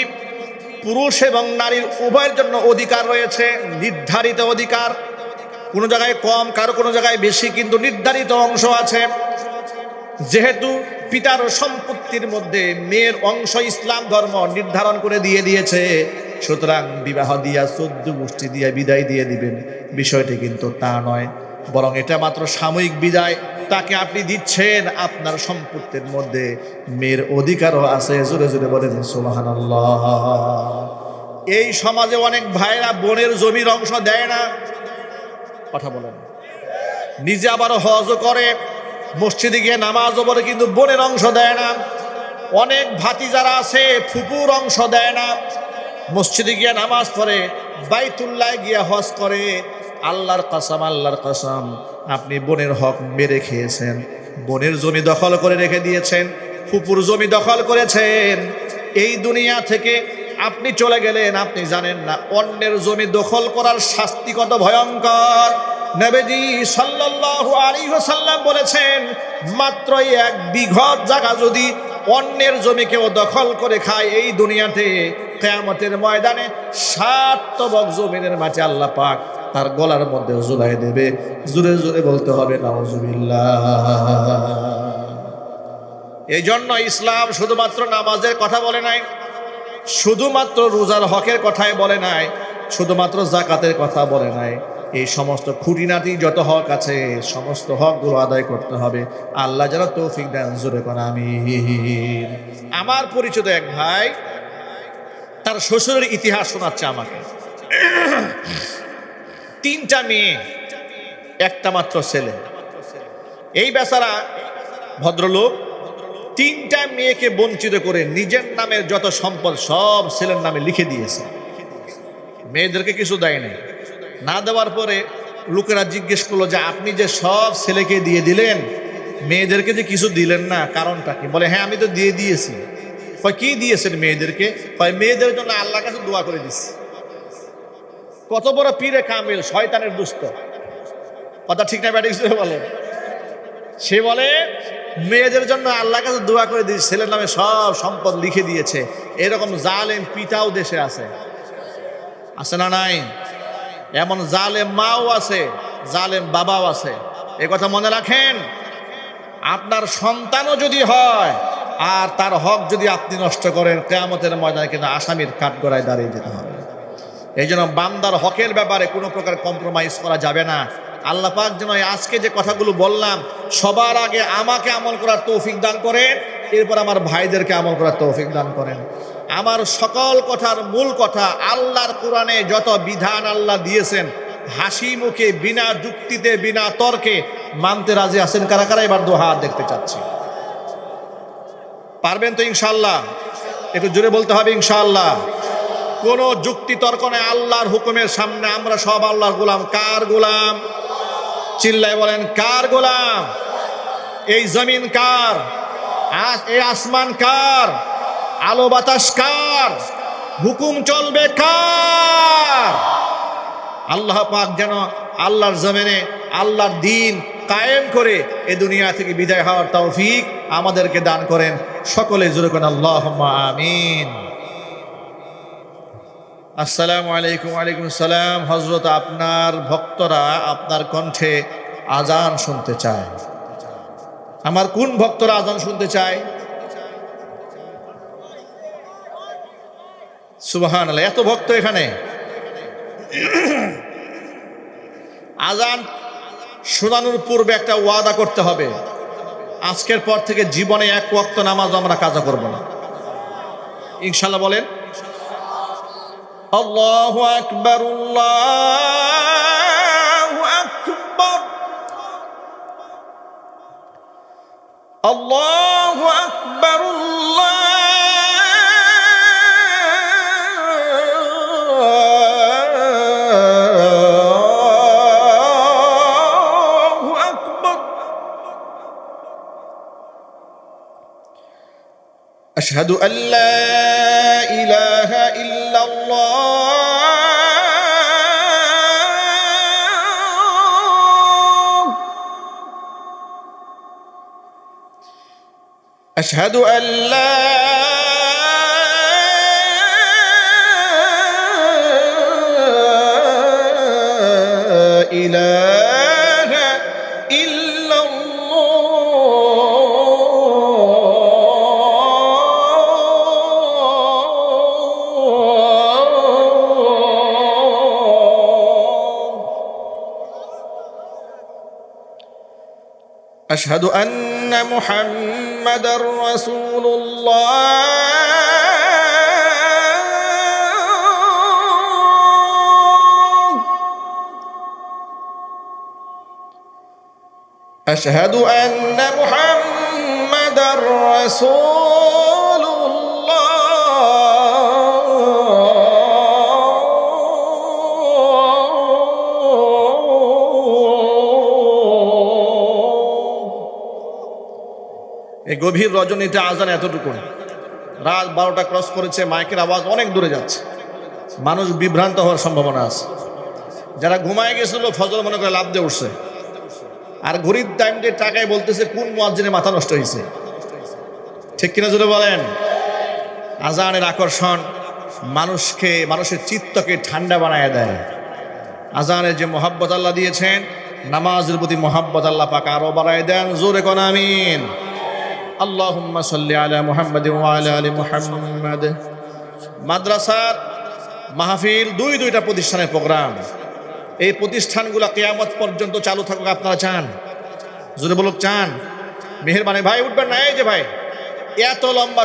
পুরুষ এবং নারীর উভয়ের জন্য অধিকার রয়েছে, নির্ধারিত অধিকার। কোনো জায়গায় কম, কারো কোনো জায়গায় বেশি, কিন্তু নির্ধারিত অংশ আছে। যেহেতু পিতার সম্পত্তির মধ্যে মেয়ের অংশ ইসলাম ধর্ম নির্ধারণ করে দিয়ে দিয়েছে, সুতরাং বিবাহ দিয়া 14 গোষ্ঠী দিয়ে বিদায় দিয়ে দিবেন, বিষয়টি কিন্তু তা নয়। বরং এটা মাত্র সাময়িক বিদায়। তাকে আপনি দিচ্ছেন, আপনার সম্পত্তির মধ্যে মেয়ের অধিকারও আছে। জোরে জোরে বলেন সুবহানাল্লাহ। এই সমাজে অনেক ভাইরা বোনের জমির অংশ দেয় না, কথা বলেন, নিজে আবার হজও করে, মসজিদে গিয়ে নামাজও পড়ে, কিন্তু বোনের অংশ দেয় না। অনেক ভাতিজারা আছে ফুপুর অংশ দেয় না, মসজিদে গিয়ে নামাজ পড়ে, বাইতুল্লাহ গিয়ে হজ করে। আল্লাহর কসম, আল্লাহর কসম, আপনি বোনের হক মেরে খেয়েছেন, বোনের জমি দখল করে রেখে দিয়েছেন, ফুপুর জমি দখল করেছেন। এই দুনিয়া থেকে আপনি চলে গেলেন, আপনি জানেন না অন্যের জমি দখল করার শাস্তি কত ভয়ঙ্কর। নবীজি সাল্লাল্লাহু আলাইহি ওয়াসাল্লাম বলেছেন, মাত্র 1 বিঘা জায়গা যদি অন্যের জমি কেউ দখল করে খায়, এই দুনিয়াতে কিয়ামতের ময়দানে 7 তবক জমিনের মাঝে আল্লাহ পাক তার গলার মধ্যে ঝুলাই দেবে। জোরে জোরে বলতে হবে নাউজুবিল্লাহ। এই জন্য ইসলাম শুধুমাত্র নামাজের কথা বলে নাই, শুধুমাত্র রোজার হকের কথাই বলে নাই, শুধুমাত্র যাকাতের কথা বলে নাই। এই সমস্ত খুঁটিনাটি যত হক আছে, সমস্ত হকগুলো আদায় করতে হবে। আল্লাহ যেন তৌফিক দেন, জোরে কোন আমিন। আমার পরিচিত এক ভাই তার শ্বশুরের ইতিহাস শোনাচ্ছে আমাকে। 3টা মেয়ে, একটা মাত্র ছেলে। এই বেচারা ভদ্রলোক 3টা মেয়েকে বঞ্চিত করে নিজের নামের যত সম্পদ সব ছেলের নামে লিখে দিয়েছে, মেয়েদেরকে কিছু দেয় নাই। না দেওয়ার পরে লোকেরা জিজ্ঞেস করলো যে আপনি যে সব ছেলেকে দিয়ে দিলেন, মেয়েদেরকে যে কিছু দিলেন না, কারণটা কি? বলে হ্যাঁ, আমি তো দিয়ে দিয়েছি। কয় কি দিয়েছেন মেয়েদেরকে? কয় মেয়েদের জন্য আল্লাহর কাছে দোয়া করে দিচ্ছি। কত বড় পীরে কামিল, শয়তানের দুষ্ট, কথা ঠিক না ব্যাটিক বলে। সে বলে মেয়েদের জন্য আল্লাহর কাছে দোয়া করে দিয়েছে, ছেলের নামে সব সম্পদ লিখে দিয়েছে। এরকম জালেম পিতাও দেশে আছে, আছে না নাই? এমন জালেম মাও আছে, জালেম বাবাও আছে। এ কথা মনে রাখেন। আপনার সন্তানও যদি হয় আর তার হক যদি আপনি নষ্ট করেন, কিয়ামতের ময়দানে কিন্তু আসামির কাঠগড়ায় দাঁড়িয়ে যেতে হবে। এই জন্য বান্দার হকের ব্যাপারে কোনো প্রকার কম্প্রোমাইজ করা যাবে না। আল্লাহ পাক যেন আজকে যে কথাগুলো বললাম, সবার আগে আমাকে আমল করার তৌফিক দান করেন, এরপর আমার ভাইদেরকে আমল করার তৌফিক দান করেন। আমার সকল কথার মূল কথা, আল্লাহর কোরআনে যত বিধান আল্লাহ দিয়েছেন, হাসি মুখে, বিনা যুক্তিতে, বিনা তর্কে মানতে রাজি আছেন কারা কারা? এবার 2 হাত দেখতে চাচ্ছি। পারবেন তো ইনশাআল্লাহ? একটু জোরে বলতে হবে ইনশাআল্লাহ। কোনো যুক্তি তর্ক নেই, আল্লাহর হুকুমের সামনে আমরা সব আল্লাহর গোলাম। কার গোলাম? চিল্লায় বলেন, কার গোলাম? এই জমিন কার? এই আসমান কার? আলো বাতাস কার? হুকুম চলবে কার? আল্লাহ পাক যেন আল্লাহর জমিনে আল্লাহর দ্বীন কায়েম করে এ দুনিয়া থেকে বিদায় হওয়ার তৌফিক আমাদেরকে দান করেন। সকলে জোরে করেন আল্লাহুম্মা আমিন। আসসালামু আলাইকুম। ওয়ালাইকুম আসসালাম। হযরত, আপনার ভক্তরা আপনার কণ্ঠে আজান শুনতে চায়। আমার কোন ভক্তরা আজান শুনতে চায়? সুবহানাল্লাহ, এত ভক্ত এখানে। আজান শোনানোর পূর্বে একটা ওয়াদা করতে হবে, আজকের পর থেকে জীবনে 1 ওয়াক্ত নামাজ আমরা কাজা করব না, ইনশাআল্লাহ। বলেন আল্লাহু আকবার, আল্লাহু আকবার, আল্লাহু আকবার, আল্লাহু আকবার। আশহাদু আল্লা ইলাহা ইল্লাল্লাহ, আশহাদু আল্লা ইলাহা ইল্লাল্লাহ, আশহাদু আন্না মুহাম্মাদার রাসূলুল্লাহ আশহাদু আন্না মুহাম্মাদার এই গভীর রজনীতে আজান এতটুকু, রাত 12টা ক্রস করেছে, মাইকের আওয়াজ অনেক দূরে যাচ্ছে, মানুষ বিভ্রান্ত হওয়ার সম্ভাবনা আছে। যারা ঘুমায় গেছিল ফজর মনে করে লাভ দিয়ে উঠছে, আর ঘড়ির টাইম দিয়ে টাকায় বলতেছে কোন মুয়াজ্জিনের মাথা নষ্ট হয়েছে। ঠিক কিনা জোরে বলেন? আজানের আকর্ষণ মানুষের চিত্তকে ঠান্ডা বানায় দেয়। আজানের যে মহাব্বত আল্লাহ দিয়েছেন, নামাজের প্রতি মহাব্বত আল্লাহ পাক আরো বাড়ায় দেন। জোরে কোন আমিন। আল্লাহুম্মা সাল্লি আলা মুহাম্মাদ ওয়া আলা আলি মুহাম্মাদ। মাদ্রাসার মাহফিল দুইটা প্রতিষ্ঠানের প্রোগ্রাম, এই প্রতিষ্ঠানগুলো কিয়ামত পর্যন্ত চালু থাকুক আপনারা চান? জোরে বলুক চান? মেহেরবানি ভাই উঠবেন না, এই যে ভাই এত লম্বা